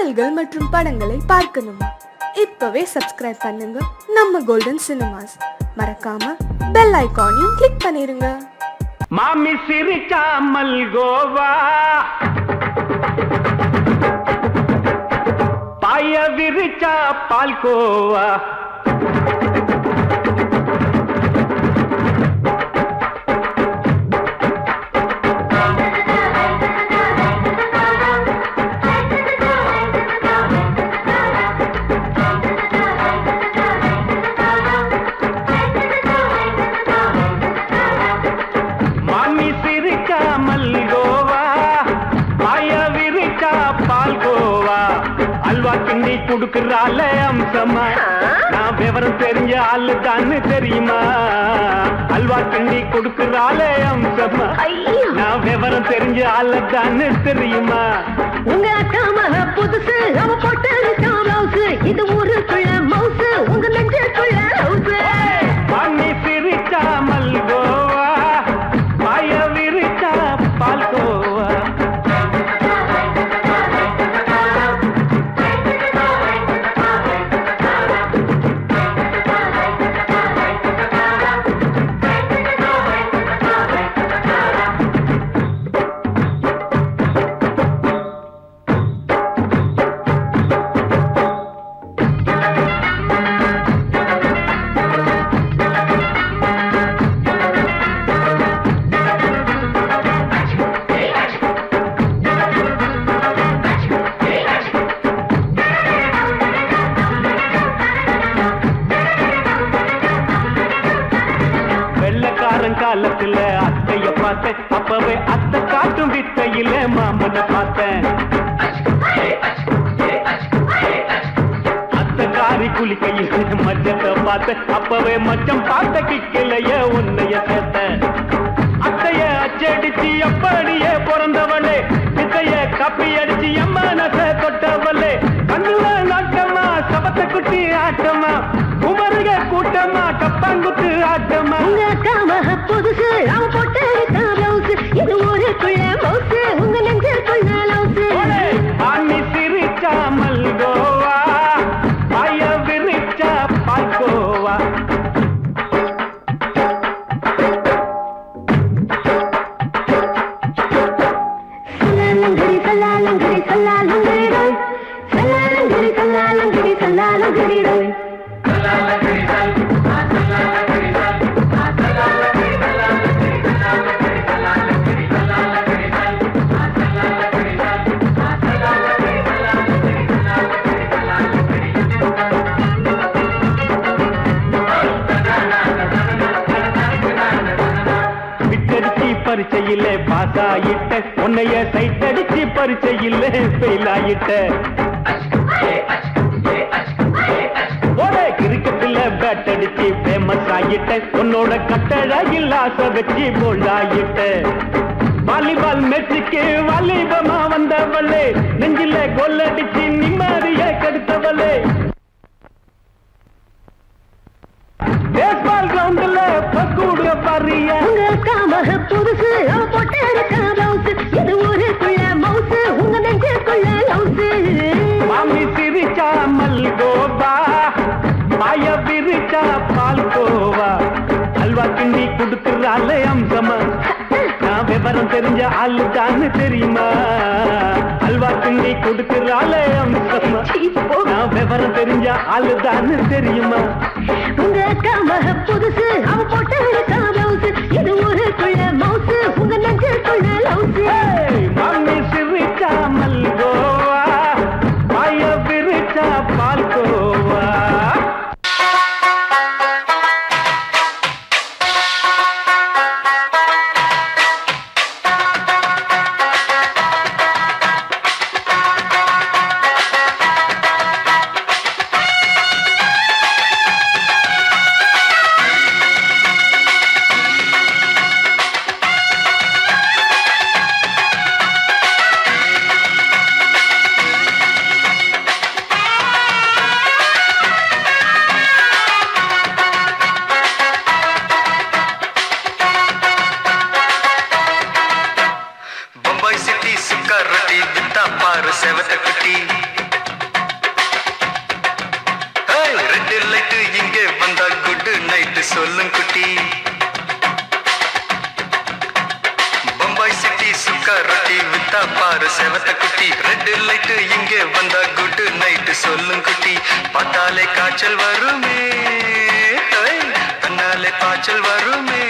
பாடல்கள் மற்றும் படங்களை பார்க்கணுமா? இப்பவே சப்ஸ்கிரைப் பண்ணுங்க நம்ம கோல்டன் சினிமாஸ். மறக்காம பெல் ஐகானையும் கிளிக் பண்ணிருங்க. மாமி சிரிச்சா மல்கோவா, பாய விரிச்சா பால்கோவா, குடுக்கறால அம்சமா நான் விவரம் தெரிஞ்ச ஆளு தான்னு தெரியுமா? அல்வா கிண்டி குடுக்கறால அம்சமா நான் விவரம் தெரிஞ்ச ஆளு தான்னு தெரியுமா? உங்க அக்காம புதுசு அவ போட்டு காமௌசு, இது ஊருக்குள்ள மவுசு, உங்க நெஞ்சுக்குள்ள ஹவுசு. பண்ணி சிரிச்சா மல்கோவா, பாய விரிச்சா பால்கோவா. காலத்துல அத்தைய பார்த்தேன், அப்பவே அத்தை காட்டும் வித்தையில மாமனை பார்த்தேன். அத்தை காரி குளிக்கையில் மச்சத்தை பார்த்தேன், அப்பவே மச்சம் பார்த்த கிக்கலைய உன்னைய சேர்த்தேன். அத்தைய அச்சடிச்சு அப்படியே பிறந்தவளே, வித்தைய கப்பி அடிச்சு எம்மனச தொட்டவளே. கண்ணுல நாட்டமா சபத்தை குட்டி ஆட்டமா, குமருக கூட்டமா கப்பாங்குத்து ஆட்டமா. புதுசு அவ போட்டு காமௌசு, இது ஊருக்குள்ள மவுசு, உங்க நெஞ்சுக்குள்ள லவுசு. ஆனி சிரிச்சா மல்கோவா, பாய விரிச்சா பால்கோவா. சல்லாலங்கடி சல்லாலங்கடி சல்லாலங்கடி ரோய், சல்லாலங்கடி சல்லாலங்கடி சல்லாலங்கடி ரோய். பரிச்சையில பாஸ் ஆயிட்ட, உன்னைய சைட் அடிச்சு பரிச்சையில ஃபெயில் ஆயிட்ட. கிரிக்கெட்ல பேட் அடிச்சு ஃபேமஸ் ஆயிட்ட, உன்னோட கட்டழகில் ஆசை வச்சு போல்ட் ஆயிட்ட. வாலிபால் மேட்சுக்கு வாலிபமா வந்தவளே, நெஞ்சில கோல் அடிச்சு நிம்மதிய கெடுத்தவளே. பேஸ்பால் கிரவுண்ட்ல பக்கூடுற பாரியா, புதுசு அவ போட்டு காமௌசு, இது ஊருக்குள்ள மவுசு, உங்க நெஞ்சுக்குள்ள லவுசு. மாமி சிரிச்சா மல்கோவா, பாய விரிச்சா பால்கோவா. அல்வா கிண்டி குடுக்கறால அம்சமா நான் விவரம் தெரிஞ்ச ஆளு தான்னு தெரியுமா? அல்வா கிண்டி குடுக்கறால அம்சமா நான் விவரம் தெரிஞ்ச ஆளு தான்னு தெரியுமா? உங்க அக்காம புதுசு அவ போட்டு காமௌசு, இது ஊருக்குள்ள மவுசு, உங்க நெஞ்சுக்குள்ள லவுசு. மாமி சிரிச்சா மல்கோவா, பாய விரிச்சா பால்கோவா. குட்டி ரெட் லைட் இங்கே வந்தா குட் நைட் சொல்லும் குட்டி பார்த்தாலே காய்ச்சல் வருமே தன்னாலே பாய்ச்சல் வருமே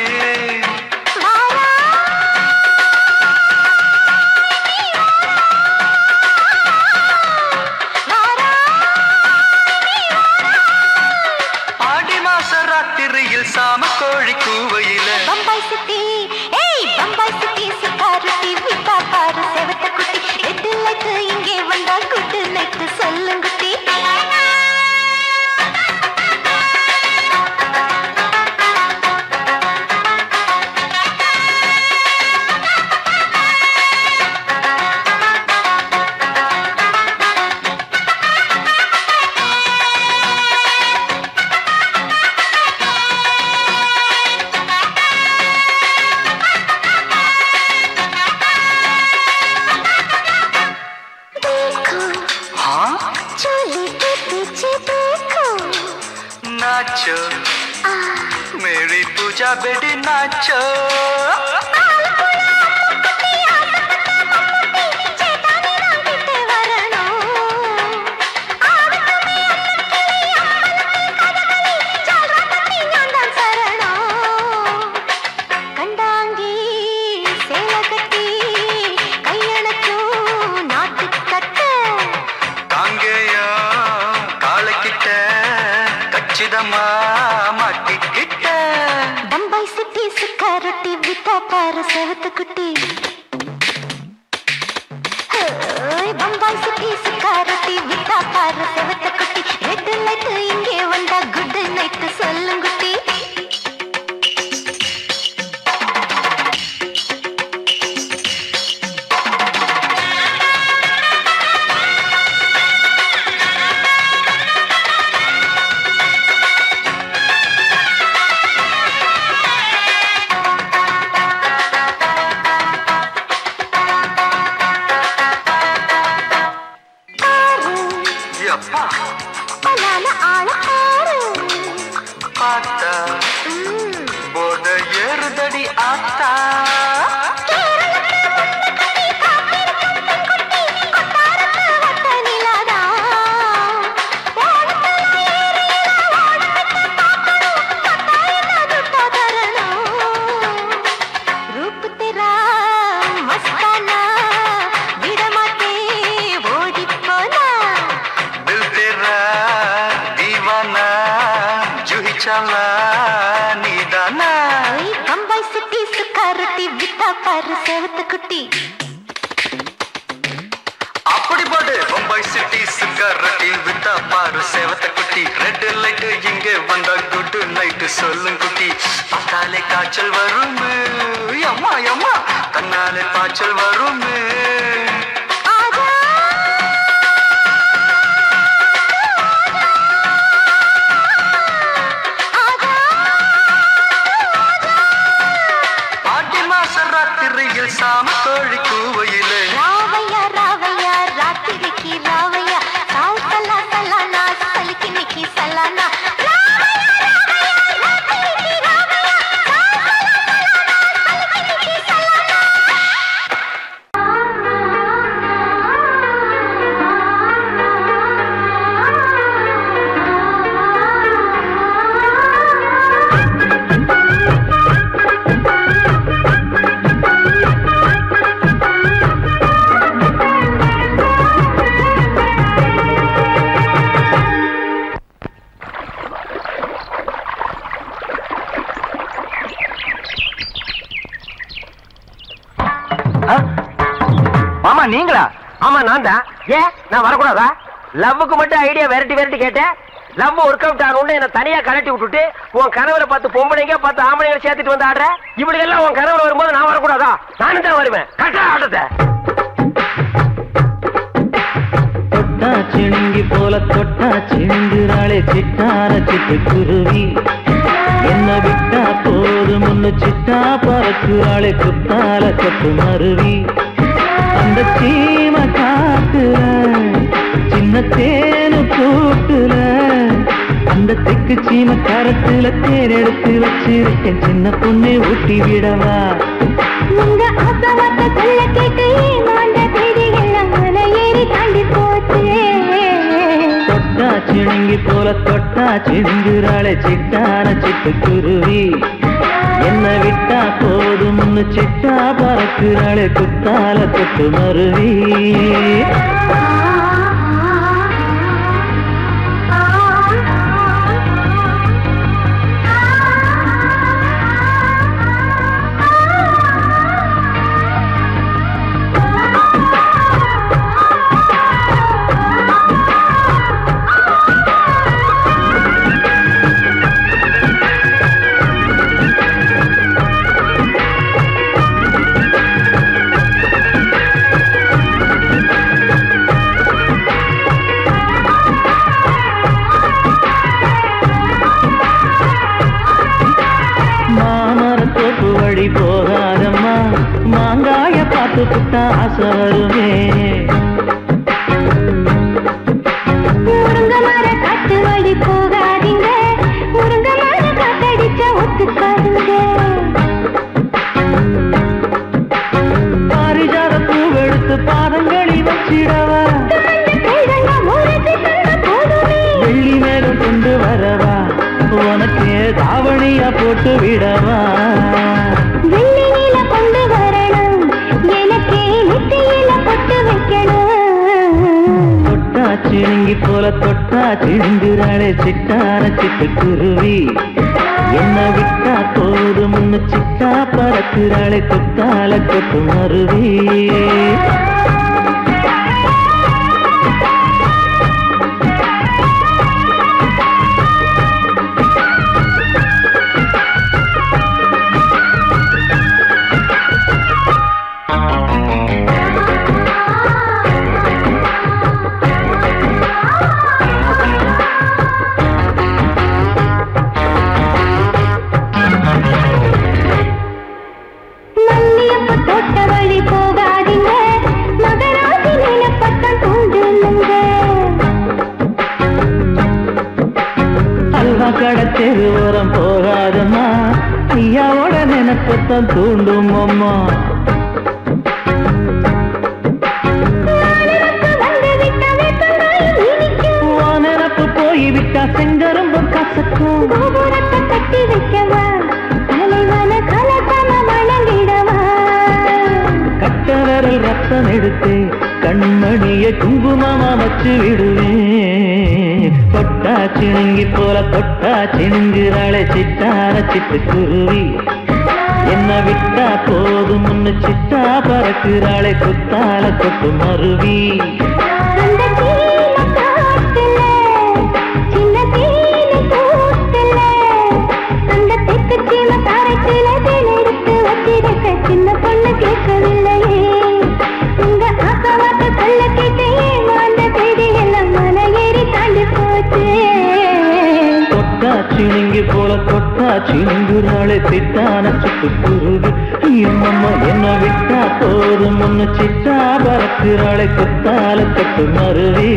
ஆடி மாச ராத்திரியில் சாம கோழி கூவையில பம்பாய் சிட்டி ஏய் பம்பாய் சிட்டி சிக்காரத்தி விட்டா பாரு செவத்த குட்டி ரெட் லைட் இங்கே வந்தா குட் நைட் சொல்லுங்குட்டி नाचो मेरी पूजा बेटी नाचो பம்பாய் சிட்டி சிக்காரத்தி விட்டா பாரு செவத்த குட்டி பம்பாய் சிட்டி சிக்காரத்தி விட்டா பாரு செவத்த குட்டி ரெட் லைட் இங்கே வந்தா குட் நைட் சொல்லுங்குட்டி போத ஏறுதடி ஆத்தா பம்பாய் சிட்டி சிக்காரத்தி விட்டா பாரு செவத்த குட்டி அப்படி போடு பம்பாய் சிட்டி சிக்காரத்தி விட்டா பாரு செவத்த குட்டி ரெட் லைட் இங்கே வந்தா குட் நைட் சொல்லும் குட்டி பார்த்தாலே காய்ச்சல் வருமே அம்மா அம்மா தன்னாலே பாய்ச்சல் வருமே சாம கோழி கூவையிலே ராவையா ராவையா ராத்திரிக்கு ராவையா சால் சலா சலானா சலிக்கு நிக்கி சலானா மாமா நீங்களா? ஆமா நான் தான். ஏன் நான் வரக்கூடாதா? லவ்வுக்கு மட்டும் ஐடியா வெரைட்டி வெரைட்டி கேட்டேன். லவ் ஒர்க் அவுட் ஆகணும்னு என்ன தனியா கலட்டி விட்டுட்டு உன் கனவுல 10 பொம்பளைங்க 10 ஆம்பளைங்க சேர்த்துட்டு வந்து ஆடுற. இவளுக்கு எல்லாம் உன் கனவுல வரும்போது நான் வரக்கூடாதா? நானும் தான் வருவேன். கட்டா ஆட்டத்தை தொட்டா சிணுங்கி போல தொட்டா சிணுங்குறாளே சிட்டார சிட்டு குருவி என்ன விட்டா போதும் முன்னு சிட்டா பறக்குறாளே குத்தால கொட்டு மருவி அந்த சீம காட்டுல சின்ன தேனு கூட்டுல அந்த தெக்கு சீம கரத்துல தேர் எடுத்து வச்சிருக்கேன் சின்ன பொண்ணு ஊட்டி விடவா உங்க ஆசை வார்த்தை சொல்ல கேட்டு மாண்ட தேதி எல்லாம் மலை ஏறி தாண்டி போச்சு தொட்டா சிணுங்கி போல தொட்டா சிணுங்குறாளே சிட்டான சிட்டுக்குருவி என்ன விட்டா போதும்னு சிட்டா பறக்குறாளே குத்தால தொட்டு மருவி போகாதம்மா மாங்காய பார்த்து புட்டா ஆசை வருமே முருங்க மர காட்டு வழி போகாதீங்க முருங்க மர காத்தடிச்ச ஒத்துக்காதுங்க பாரிஜாத பூவெடுத்து பாதங்களில் வச்சிடவா வெள்ளி மேலும் கொண்டு வரவா உனக்கு தாவணியா போட்டு விடவா வெள்ளி நீல கொண்டு வரணும் எனக்கே நெத்தியில பொட்டு வைக்கணும் தொட்டா சிணுங்கி போல தொட்டா சிணுங்குறாளே சிட்டான சிட்டுக்குருவி என்ன விட்டா போதும்னு சிட்டா பறக்குறாளே கொத்தால கொத்து மருவி கடத்தெரு ஓரம் போகாதம்மா ஐயாவோட நினைப்பத்தான் தூண்டும் அம்மா நினப்பு போய்விட்டா செங்கரும்பும் கசக்கும் கட்டி வைக்கவா தலைவன கலசம வணங்கிடவா கட்டவரல் ரத்தம் எடுத்து கண்மணிய குங்குமமா வச்சு விடுவேன் தொட்டா சிணுங்கி போல தொட்டா சிணுங்குறாளே சிட்டான சிட்டுக்குருவி என்ன விட்டா போதும்னு சிட்டா பறக்குறாளே குத்தால கொட்டு மருவி சின்ன பொண்ணு கேட்கவில்லையே உங்க ஆசவாட்ட சொல்ல கேட்கையே அந்த செய்தி எல்லாம் மலை ஏறி தாண்டி போச்சு தொட்டா சிணுங்கி போல தொட்டா சிணுங்குறாளே சிட்டான சிட்டுக்குருவி அம்மம்மா என்ன விட்டா போதும் ஒன்னு சிட்டா பறக்குறாளே குத்தால கட்டு மருவி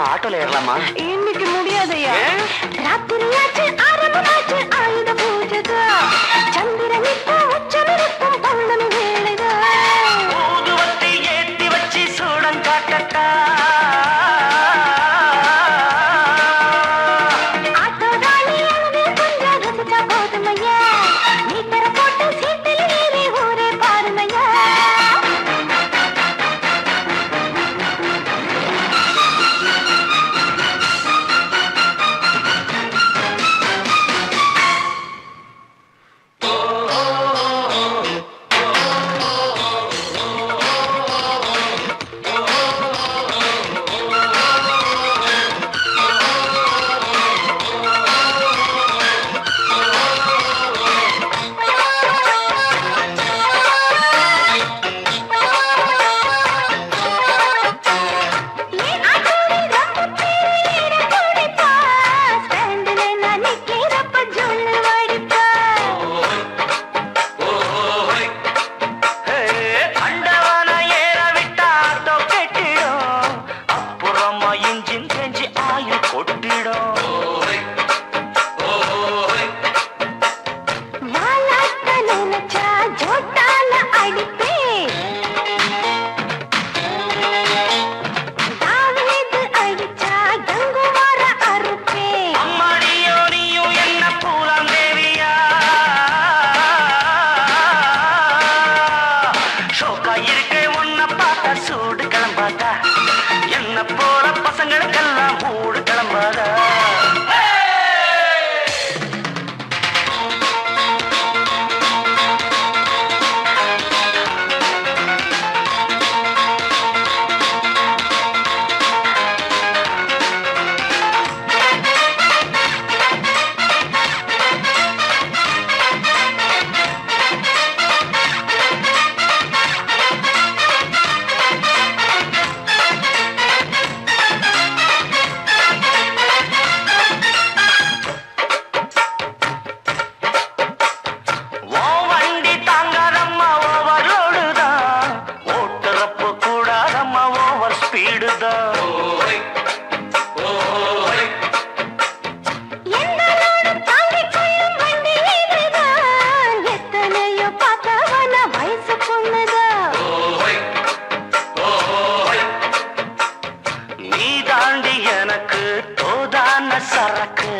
ஆட்டோல ஏறலாமா? இன்னைக்கு முடியாதையா ராத்திரியாச்சு ஆரம்பமாச்சு ஆயுத பூஜை சந்திரன் இப்போ உச்சமிருக்க ஷோக்கா இருக்கே உன்னை பார்த்தா சூடு கிளம்பாதா என்ன போல பசங்களுக்கெல்லாம் மூடு கிளம்பாதா சரக்கு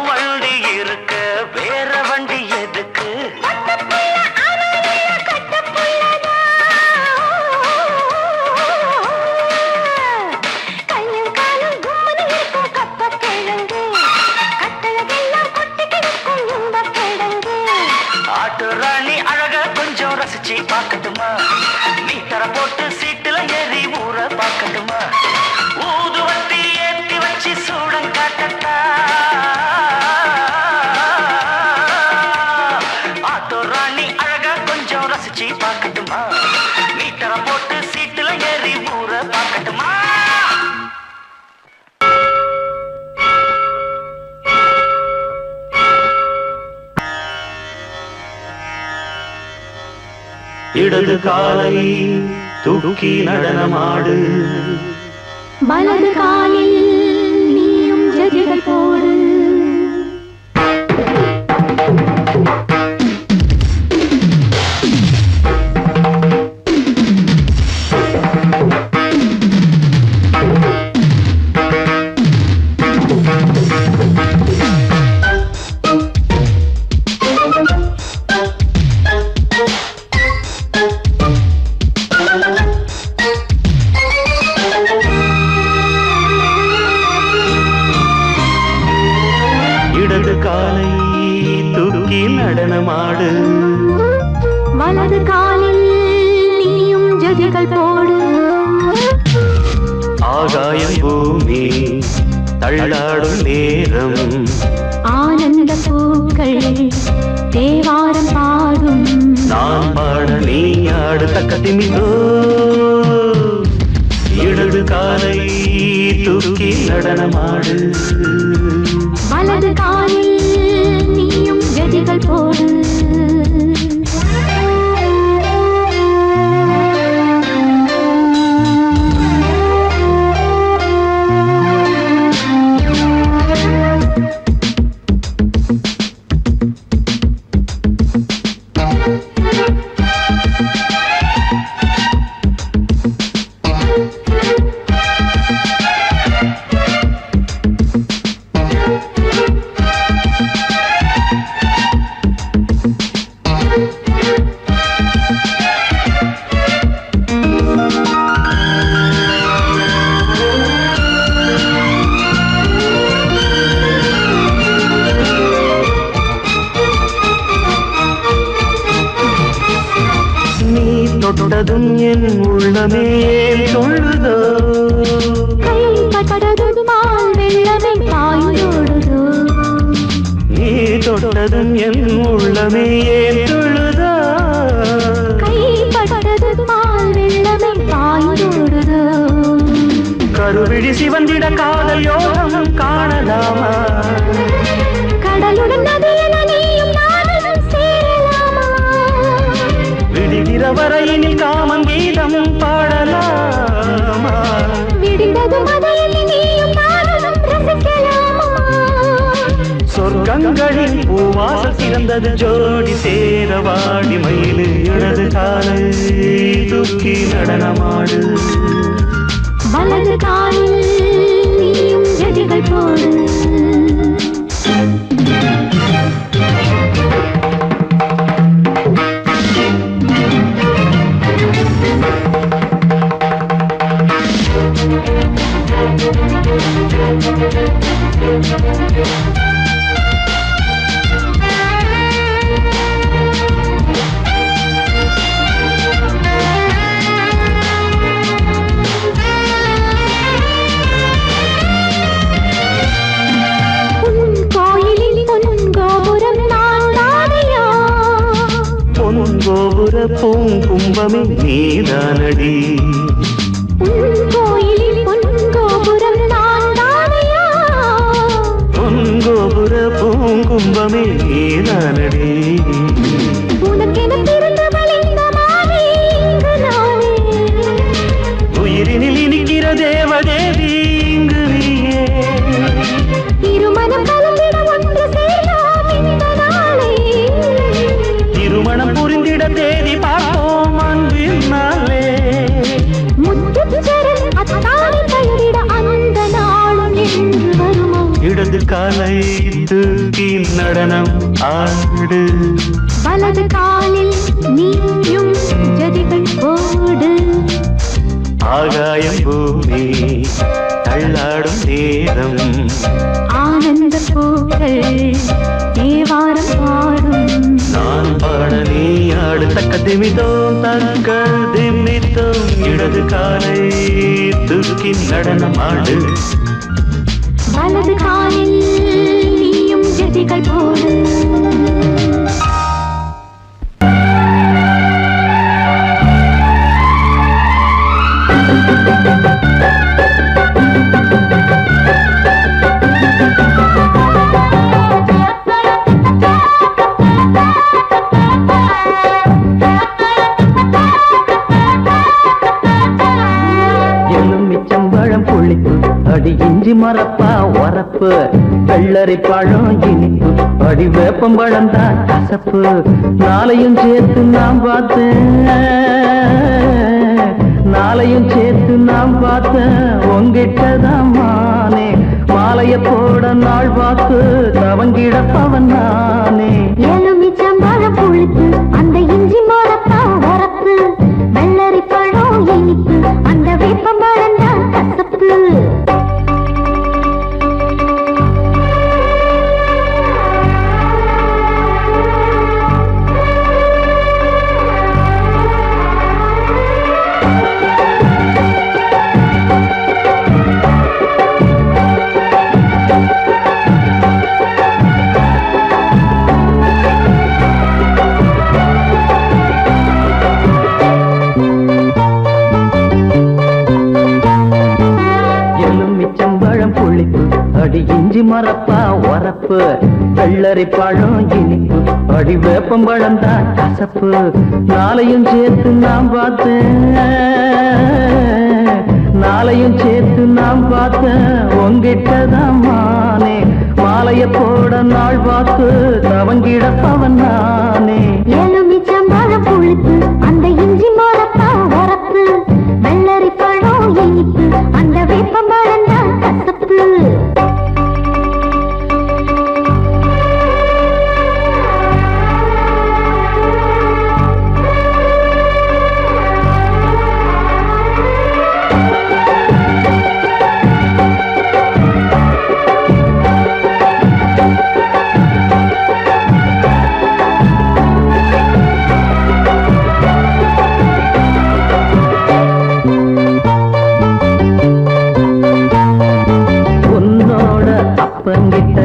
வண்டி இருக்க வேற வண்டி எதுக்கு ஆட்டு ராணி அழக கொஞ்சம் ரசிச்சு பார்க்கட்டுமா நீ தர போட்டு சீட்டுல ஏறி ஊற பார்க்கட்டுமா ஊதுவத்தி ஏத்தி வச்சு சூடம் காட்டட்டா ஆட்டோ ராணி அழகா கொஞ்சம் ரசிச்சு பார்க்கட்டுமா நீ தர போட்டு சீட்டுல ஏறி ஊற பார்க்கட்டுமா இடது காலை தூக்கி நடனமாடு வலது காலில் நீயும் ஜதிகள் போடு இடது காலை தூக்கி நடனமாடு வலது காலில் நீயும் ஜதிகள் போடு ஆகாயம் பூமி தள்ளாடும் நேரம் ஆனந்த பூக்கள் தேவாரம் பாடும் நான் பாட நீ ஆடு தக்க திமிதோ இடது காலை தூக்கி நடனமாடு வலது காலில் நீயும் ஜதிகள் போடு தொட்டதும் என் உள்ளமே சொல்லுதோ கைப்பட்டதும் மால் வெள்ளமே பாயோடுதோ நீ தொட்டதும் என் உள்ளமே சொல்லுதோ கைப்பட்டதும் மால் வெள்ளமே பாயோடுதோ கருவிழி சிவந்திட காதல் யோகம் காணலாமா கடலுடன் நதியில நீயும் நானும் சேரலாமா விடுகிற வரையினில் காமன் கீதம் பாடலாமா விடிந்ததும் மதையில் நீயும் நானும் ரசிக்கலாமா சொர்க்கங்களில் பூவாசல் சிறந்தது ஜோடி சேரவாடி மயிலு இடது காலை தூக்கி நடனமாடு வலது காலில் நீயும் ஜதிகள் போடு கோபுர பூங்கும்பமே நீதானடி கோயிலில் பொன்கோபுரம் நான் தானையா பொன்கோபுர பூங்கும்பமே நீதானடி உனக்கென பிறந்தவள் இந்த மாறி இங்கு நானே உயிரினில் இனிக்கிற தேவதேவி இங்கு நீயே திருமணம் கலந்திட ஒன்று சேரலாம் இந்த நாளே திருமணம் புரிந்திட தேதி பார்ப்போம் அன்பின் நாளே முத்துச்சரம் அத்தானி பெயரிட அந்த நாளும் என்று வருமோ இடது காலை தூக்கி நடனம் ஆடு வலது காலில் நீயும் ஜதிகள் போடு ஆகாயம் பூமி தள்ளாடும் நேரம் ஆனந்த பூக்கள் தேவாரம் பாடும் நான் பாட நீ ஆடு தக்க திமிதோம் தக்க திமித்தோம் இடது காலை தூக்கி நடனம் ஆடு வலது காலில் நீயும் ஜதிகள் போடு எலுமிச்சம்பழம் புளிப்பு அடி இஞ்சி மரப்பா உரப்பு வெள்ளரி பழம் இனிப்பு அடி வேப்பம்பழம் தான் கசப்பு நாளையும் சேர்த்து நாம் பார்த்தேன் உங்கிட்டதான் மானே மாலைய போட நாள் பார்த்து தவங்கிடப்பவன் நானே எலுமிச்சம்பழம் புளிப்பு அந்த இஞ்சி மரப்பா உரப்பு வெள்ளரி பழம் இனிப்பு அந்த வேப்பம்பழம் தான் கசப்பு எலுமிச்சம்பழம் புளிப்பு அடி இஞ்சி மரப்பா உரப்பு வெள்ளரி பழம் இனிப்பு அடி வேப்பம்பழம் தான் கசப்பு நாளையும் சேர்த்து நாம் பார்த்தேன் உங்கிட்டதான் மானே மாலைய போட நாள் பார்த்து தவங்கிடப்பவன் நானே எலுமிச்சம்பழம் புளிப்பு அந்த இஞ்சி மரப்பா உரப்பு வெள்ளரி பழம் இனிப்பு அந்த வேப்பம்பழம் தான் கசப்பு அப்பங்கிட்ட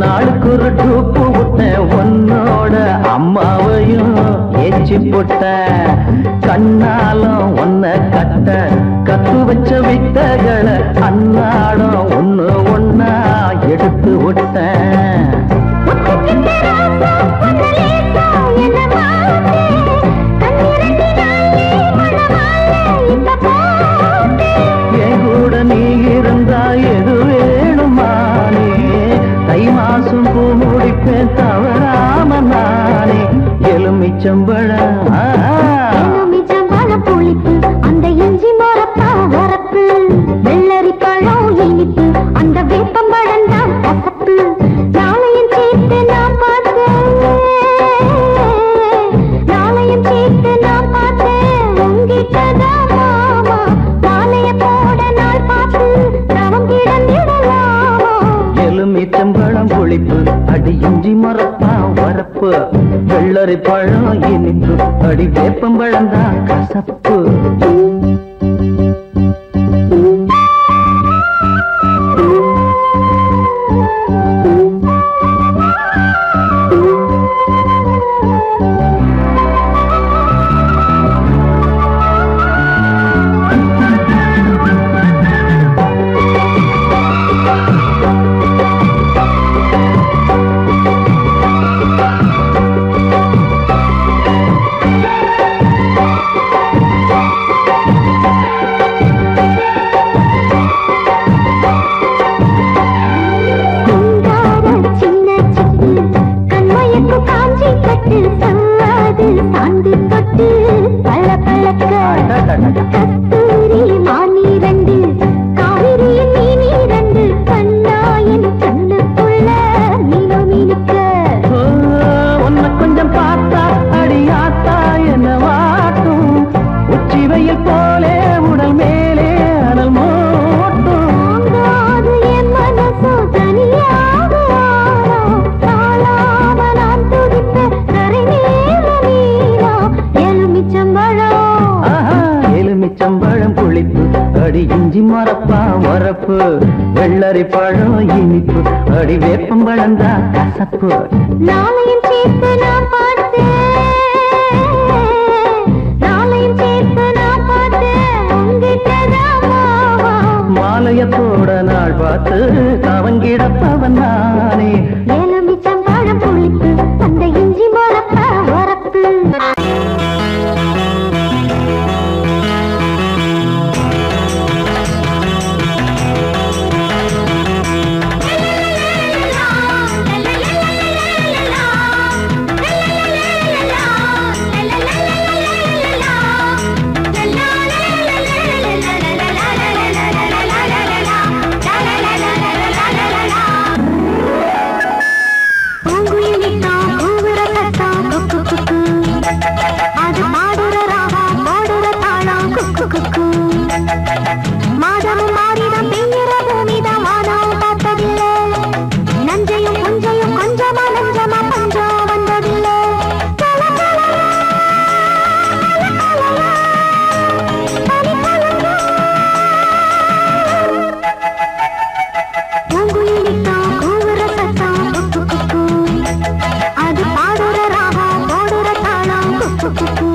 நாளுக்கு ஒரு டூப்பு விட்டேன் உன்னோட அம்மாவையும் ஏச்சி போட்ட கண்ணாலும் ஒன்ன கத்து வச்ச வித்தகளை அன்னாடம் ஒன்னா எடுத்து விட்டேன் என் கூட நீ இருந்தா எது வேணுமானே தை மாசம் பூ முடிப்பேன் தவறாம நானே எலுமிச்சம்பழம் புளிப்பு அந்த இஞ்சி மரப்பா உரப்பு வெள்ளரி பழம் இனிப்பு அந்த வேப்பம்பழம் தான் கசப்பு நாளையும் சேர்த்து நான் பார்த்தேன் உங்கிட்டதான் மாமா மாலைய போட நாள் பார்த்து தவம் கிடந்திடலாமா எலுமிச்சம்பழம் புளிப்பு அடி இஞ்சி மரப்பா உரப்பு வெள்ளரி பழம் இனிப்பு அடி வேப்பம்பழம் தான் கசப்பு மரப்பா உரப்பு வெள்ளரி பழம் இனிப்பு அடி வேப்பம் பழந்தா கசப்பு நாளையும் சேர்த்து நான் பார்த்தேன் நாளையும் சேர்த்து நான் பார்த்தேன் உங்கிட்டதான் மாலையத்தோட நாள் பார்த்து கவங்கிடப்பவன் நானே எலுமிச்சம் பழம் புளிப்பு அந்த இஞ்சி மரப்பா உரப்பு மாதமும் மாறிடம் பெய்கிற பூமிதான் வானம் பார்த்ததில்லை நஞ்சையும் புஞ்சையும் கொஞ்சமா நஞ்சமா பஞ்சம் வந்ததில்லை பூங்குயிலித்தான் கூவுற சத்தம் குக்கு குக்கு அது பாடுற ராகம் போடுற தாளம் குக்கு குக்கு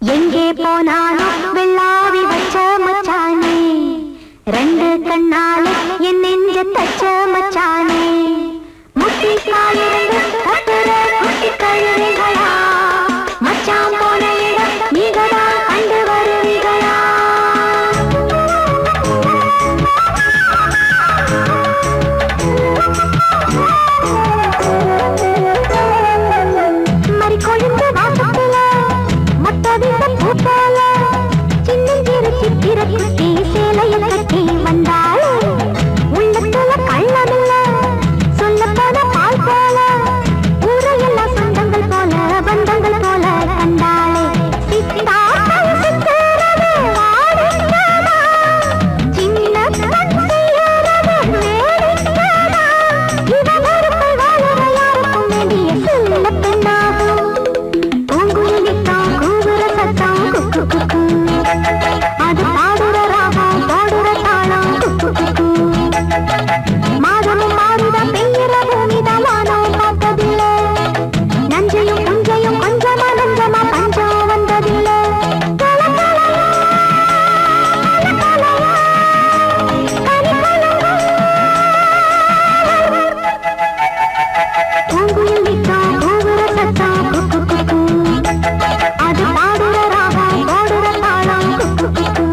எங்கே போனாலும் வெள்ளாவி வச்ச மச்சானே ரெண்டு கண்ணாலே என் நெஞ்ச தச்ச மச்சானே முட்டி காலிருந்து கட்டுற குட்டி கழுவிகளா மச்சான் போன இடம் நீங்கதான் கண்டு வருவீங்களா மறி கொழுந்து வாசத்துல மொத்தவிந்த பூத்தால சின்னஞ்சிறு சித்திர குட்டி சேலைய கட்டி வந்தாள் உள்ளத்துல கள்ளமில்ல சொல்ல போன பால் போல ஊரையெல்லாம் சொந்தங்கள் போல பந்தங்கள் போல கண்டாளே சித்தாட்டம் சித்திரது வாடிக்கமா சின்ன கண் செய்யறது வேடிக்கமா இவன் ஒருக்குள் வாழற யாருக்கும் வேண்டிய சின்ன பெண்ணாகும் பூங்குயிலித்தான் கூவுற சத்தம் குக்கு குக்கு அது பாடுற ராகம் பாடுற தாளம் குக்கு குக்கு மாதமும் மாறிதான் பெய்கிற பூமிதான் வானம் பார்த்ததில்லை நஞ்சையும் புஞ்சையும் கொஞ்சமா நஞ்சமா பஞ்சம் வந்ததில்லை பூங்குயிலித்தான் கூவுற சத்தம் குக்கு குக்கு அது பாடுற ராகம் பாடுற தாளம் குக்கு குக்கு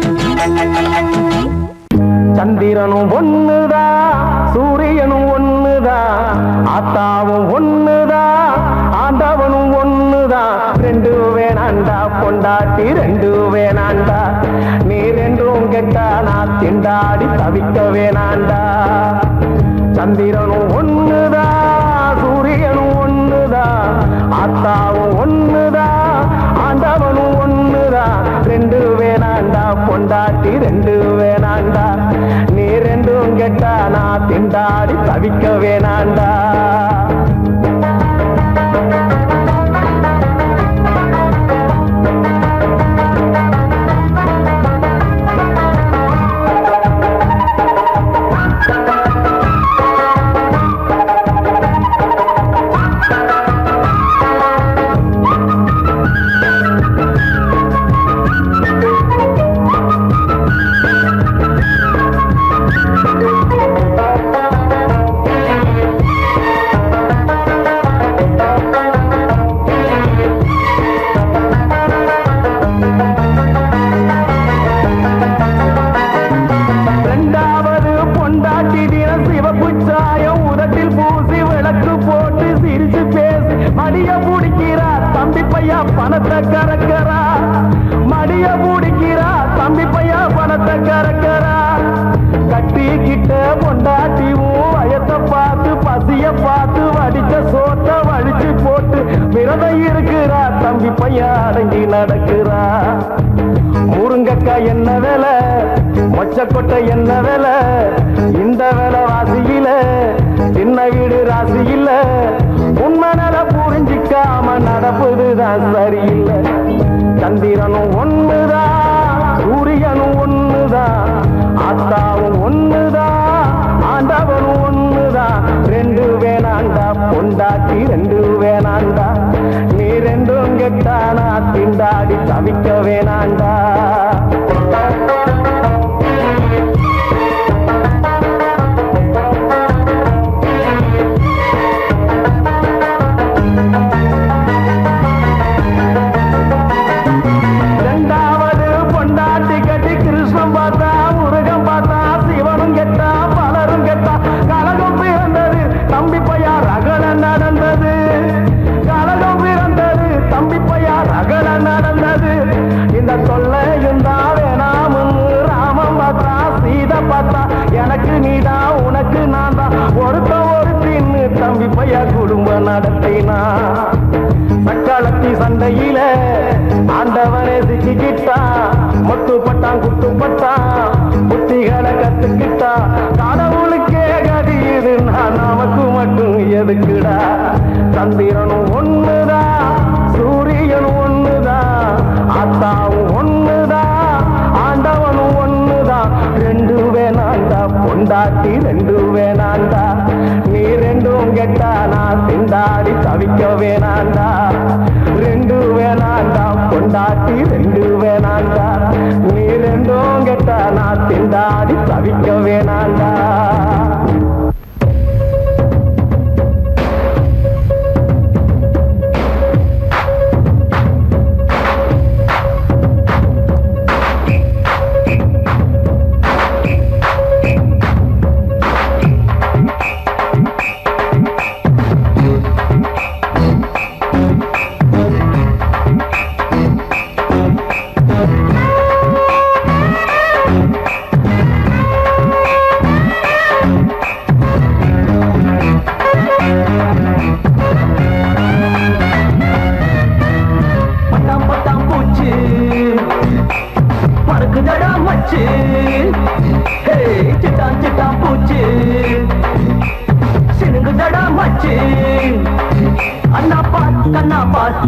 சந்திரனும் ஒண்ணுதா சூரியனும் ஒண்ணுதா ஆத்தாவும் ஒண்ணுதா ஆண்டவனும் ஒண்ணுதா ரெண்டு வேணாண்டா பொண்டாட்டி ரெண்டு வேணாண்டா நீ ரெண்டும் கெட்டா நான் திண்டாடி தவிக்க வேணாண்டா சந்திரனும் ஒண்ணுதா சூரியனும் ஒண்ணுதா ஆத்தாவும் ஒண்ணுதா ஆண்டவனும் ஒண்ணுதா ரெண்டு வேணாண்டா பொண்டாட்டி ரெண்டு வேணாண்டா நீ ரெண்டும் கெட்டா நான் திண்டாடி தவிக்க வேணாண்டா பணத்தை கறக்கிறா மடிய மூடிக்கிறா தம்பி பையா பணத்தை கறக்கிறா கட்டிக்கிட்ட பொண்டாட்டியும் வயத்தை பார்த்து பசிய பார்த்து வடிச்ச சோத்த வடிச்சு போட்டு விரதம் இருக்கிறா தம்பி பையா அடங்கி நடக்கிறா முருங்கக்காய் என்ன வேலை மொச்சக்கொட்டை என்ன வேலை இந்த வேலை வாசியில சின்ன வீடு ராசியில உண்மை நல புரிஞ்சிக்காம நடப்புதுதான் சரியில்லை சந்திரனும் ஒண்ணுதான் சூரியனும் ஒண்ணுதான் ஆத்தாவும் ஒண்ணுதான் ஆண்டவனும் ஒண்ணுதான் ரெண்டு வேணாண்டா பொண்டாட்டி ரெண்டு வேணாண்டா நீ ரெண்டும் கெட்டானா திண்டாடி தவிக்க வேணாண்டா ரெண்டாவது பொண்டாட்டி கட்டி கிருஷ்ணன் பார்த்தா முருகன் பார்த்தா சிவனும் கெட்டா பலரும் கெட்டா கலகம் பிறந்தது தம்பி பையா ரகல நடந்தது கலகம் பிறந்தது தம்பி பையா ரகல நடந்தது இந்த தொல்லையும் தான் வேணாமுன்னு ராமன் பார்த்தா சீதை பார்த்தா எனக்கு நீதான் உனக்கு நான் தான் ஒருத்த ஒருத்தின்னு தம்பி பையா குடும்பம் நடத்தினா சக்காலத்தி சண்டையில ஆண்டவனே சிக்கிக்கிட்டான் மொட்டுப்பட்டான் குட்டுப்பட்டான் புத்திகளை கத்துக்கிட்டான் கடவுளுக்கே கதியுது நான் நமக்கு மட்டும் எதுக்குடா சந்திரனும் ஒண்ணுதான் சூரியனும் ஒண்ணுதான் ஆத்தாவும் ஒண்ணுதான் ஆண்டவனும் ஒண்ணுதான் ரெண்டு வேணாண்டா பொண்டாட்டி ரெண்டு வேணாண்டா நீ ரெண்டும் கெட்டா நான் திண்டாடி தவிக்க வேணாண்டா ரெண்டு வேணாண்டா பொண்டாட்டி ரெண்டு வேணாண்டா நீ ரெண்டும் கெட்டா நான் திண்டாடி தவிக்க வேணாண்டா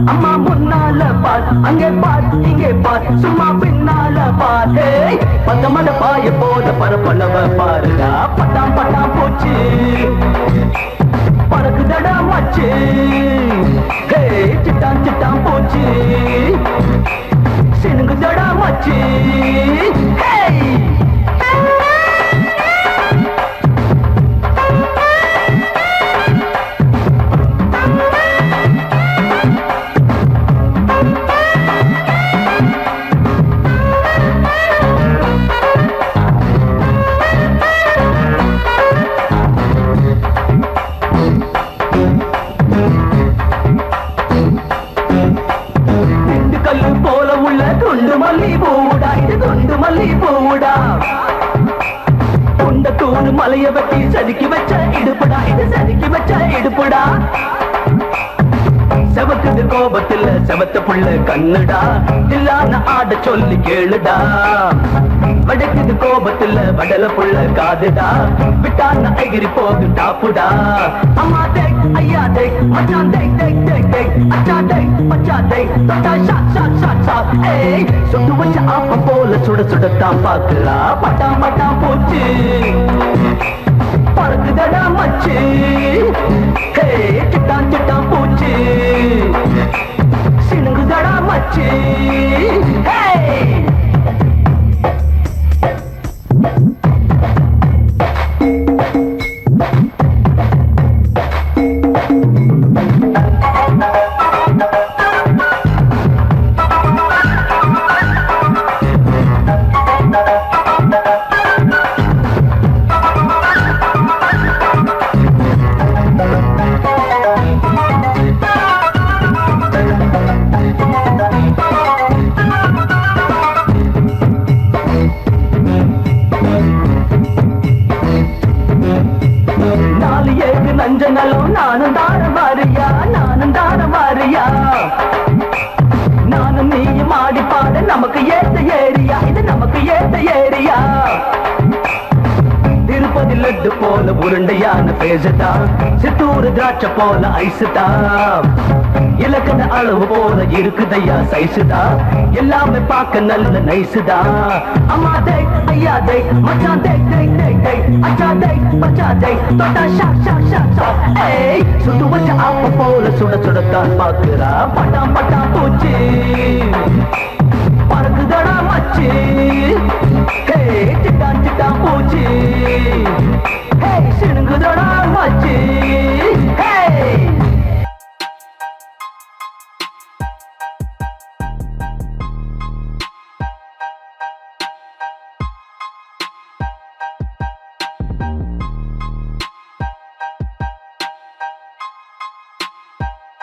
அம்மா முன்னால பார் அங்கே பார் இங்கே பார் சும்மா பின்னால பார் பத்த மட பாய போத பரப்பளவ பாருடா பட்டாம் பட்டாம் போச்சு பறக்குதடா மச்சு சிட்டாம் சிட்டாம் போச்சு சினுங்குதடா மச்சு மலைய வெட்டி சதுக்கி வச்ச இடுப்புடா இது சதுக்கி வச்ச இடுப்புடா செவக்குது கோபத்துல செவத்த புள்ள கண்ணுடா இல்லான ஆட சொல்லி கேளுடா வடக்குது கோபத்துல வடல புள்ள காதுடா விட்டான எகிரி போகு டாப்புடா அம்மா தேக் ஐயா தேக் மச்சான் தேக் தேக் தேக் தேக் அச்சா தேக் மச்சா தேக் தொட்டா ஷாட் ஷாட் ஷாட் ஷாட் ஏய் சுட்டு வச்ச ஆப்ப போல சுட சுடத்தான் பாக்குறா பட்டா பட்டா போச்சு பறக்குதடா மச்சு சிட்டான் சிட்டான் போச்சு சினுங்குதடா மச்சு நமக்கு ஏத்த ஏரியா, இது நமக்கு ஏத்த ஏரியா. திருப்பதி லட்டு போல உருண்டையான பேசுதா, சித்தூர் திராட்சை போல ஐசுதா, இலக்கண அளவு போல இருக்குதையா சைசுதா, எல்லாமே பார்க்க நல்ல நைசுதா. அம்மா டே ஐயா டே மச்சான் டே டே டே டே அச்சா டே மச்சா டே தொட்டா ஷாக் ஷாக் ஷாக் ஷாக். ஏய் சுட்டு வச்ச ஆப்ப போல சுட சுடத்தான் பாக்குறா, பட்டாம் பட்டாம் பூச்சி பறக்குதடா மச்சி. ஹே சிட்டான் சிட்டான் பூச்சி, ஹே சிணுங்குதடா மச்சி.